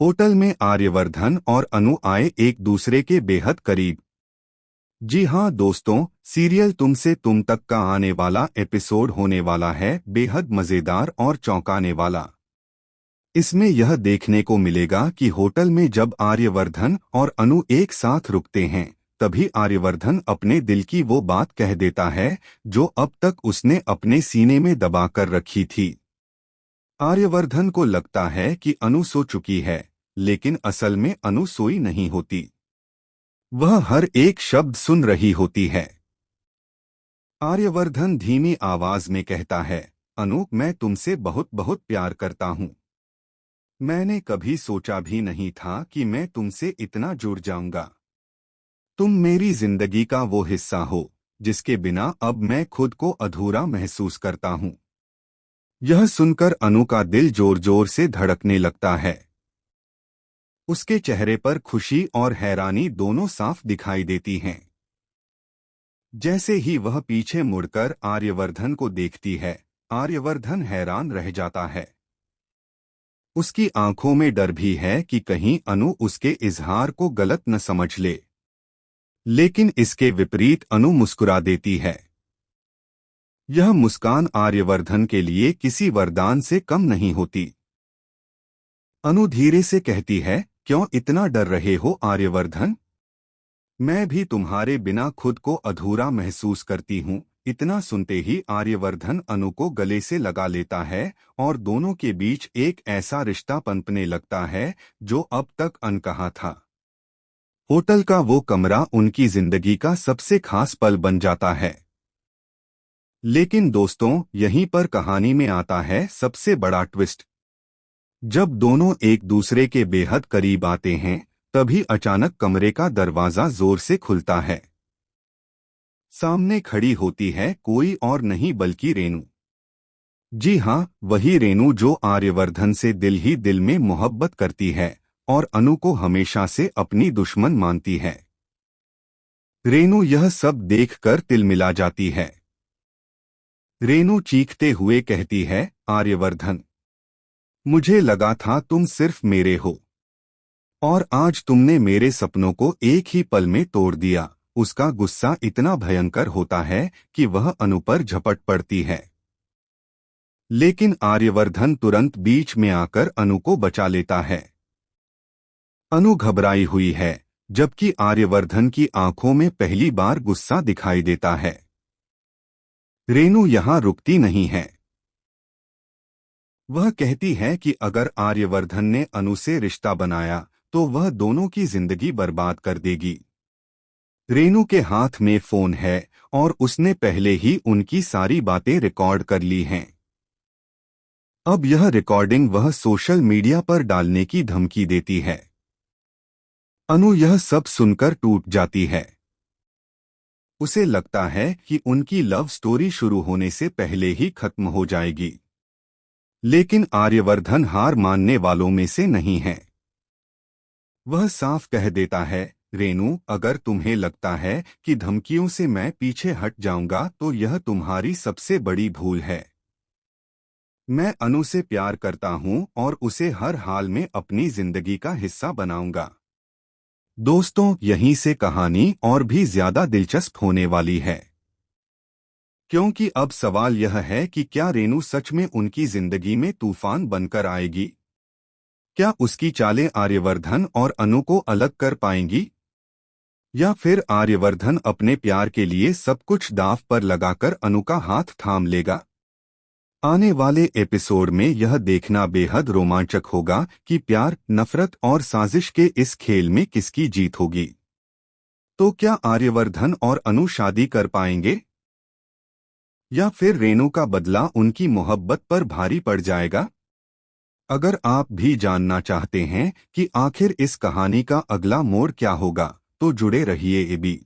Hotel में आर्यवर्धन और अनु आए एक दूसरे के बेहद करीब। जी हाँ दोस्तों, सीरियल तुमसे तुम तक का आने वाला एपिसोड होने वाला है बेहद मजेदार और चौंकाने वाला। इसमें यह देखने को मिलेगा कि होटल में जब आर्यवर्धन और अनु एक साथ रुकते हैं, तभी आर्यवर्धन अपने दिल की वो बात कह देता है जो अब तक उसने अपने सीने में दबा कर रखी थी। आर्यवर्धन को लगता है कि अनु सो चुकी है, लेकिन असल में अनु सोई नहीं होती। वह हर एक शब्द सुन रही होती है। आर्यवर्धन धीमी आवाज में कहता है, अनु, मैं तुमसे बहुत बहुत प्यार करता हूँ। मैंने कभी सोचा भी नहीं था कि मैं तुमसे इतना जुड़ जाऊंगा। तुम मेरी जिंदगी का वो हिस्सा हो जिसके बिना अब मैं खुद को अधूरा महसूस करता हूँ। यह सुनकर अनु का दिल जोर जोर से धड़कने लगता है। उसके चेहरे पर खुशी और हैरानी दोनों साफ दिखाई देती हैं। जैसे ही वह पीछे मुड़कर आर्यवर्धन को देखती है, आर्यवर्धन हैरान रह जाता है। उसकी आंखों में डर भी है कि कहीं अनु उसके इजहार को गलत न समझ ले। लेकिन इसके विपरीत अनु मुस्कुरा देती है। यह मुस्कान आर्यवर्धन के लिए किसी वरदान से कम नहीं होती। अनु धीरे से कहती है, क्यों इतना डर रहे हो आर्यवर्धन? मैं भी तुम्हारे बिना खुद को अधूरा महसूस करती हूँ। इतना सुनते ही आर्यवर्धन अनु को गले से लगा लेता है और दोनों के बीच एक ऐसा रिश्ता पनपने लगता है जो अब तक अनकहा था। होटल का वो कमरा उनकी जिंदगी का सबसे खास पल बन जाता है। लेकिन दोस्तों, यहीं पर कहानी में आता है सबसे बड़ा ट्विस्ट। जब दोनों एक दूसरे के बेहद करीब आते हैं, तभी अचानक कमरे का दरवाजा जोर से खुलता है। सामने खड़ी होती है कोई और नहीं बल्कि रेनू। जी हाँ, वही रेनू जो आर्यवर्धन से दिल ही दिल में मोहब्बत करती है और अनु को हमेशा से अपनी दुश्मन मानती है। रेनू यह सब देखकर तिलमिला जाती है। रेनू चीखते हुए कहती है, आर्यवर्धन, मुझे लगा था तुम सिर्फ मेरे हो, और आज तुमने मेरे सपनों को एक ही पल में तोड़ दिया। उसका गुस्सा इतना भयंकर होता है कि वह अनु पर झपट पड़ती है। लेकिन आर्यवर्धन तुरंत बीच में आकर अनु को बचा लेता है। अनु घबराई हुई है, जबकि आर्यवर्धन की आंखों में पहली बार गुस्सा दिखाई देता है। रेनू यहां रुकती नहीं है। वह कहती है कि अगर आर्यवर्धन ने अनु से रिश्ता बनाया तो वह दोनों की जिंदगी बर्बाद कर देगी। रेनू के हाथ में फोन है और उसने पहले ही उनकी सारी बातें रिकॉर्ड कर ली हैं। अब यह रिकॉर्डिंग वह सोशल मीडिया पर डालने की धमकी देती है। अनु यह सब सुनकर टूट जाती है। उसे लगता है कि उनकी लव स्टोरी शुरू होने से पहले ही खत्म हो जाएगी। लेकिन आर्यवर्धन हार मानने वालों में से नहीं है। वह साफ कह देता है, रेनू, अगर तुम्हें लगता है कि धमकियों से मैं पीछे हट जाऊंगा तो यह तुम्हारी सबसे बड़ी भूल है। मैं अनु से प्यार करता हूं और उसे हर हाल में अपनी जिंदगी का हिस्सा बनाऊंगा। दोस्तों, यहीं से कहानी और भी ज्यादा दिलचस्प होने वाली है, क्योंकि अब सवाल यह है कि क्या रेनू सच में उनकी जिंदगी में तूफान बनकर आएगी? क्या उसकी चालें आर्यवर्धन और अनु को अलग कर पाएंगी? या फिर आर्यवर्धन अपने प्यार के लिए सब कुछ दांव पर लगाकर अनु का हाथ थाम लेगा? आने वाले एपिसोड में यह देखना बेहद रोमांचक होगा कि प्यार, नफरत और साजिश के इस खेल में किसकी जीत होगी। तो क्या आर्यवर्धन और अनु शादी कर पाएंगे, या फिर रेनू का बदला उनकी मोहब्बत पर भारी पड़ जाएगा? अगर आप भी जानना चाहते हैं कि आखिर इस कहानी का अगला मोड़ क्या होगा, तो जुड़े रहिए एबी।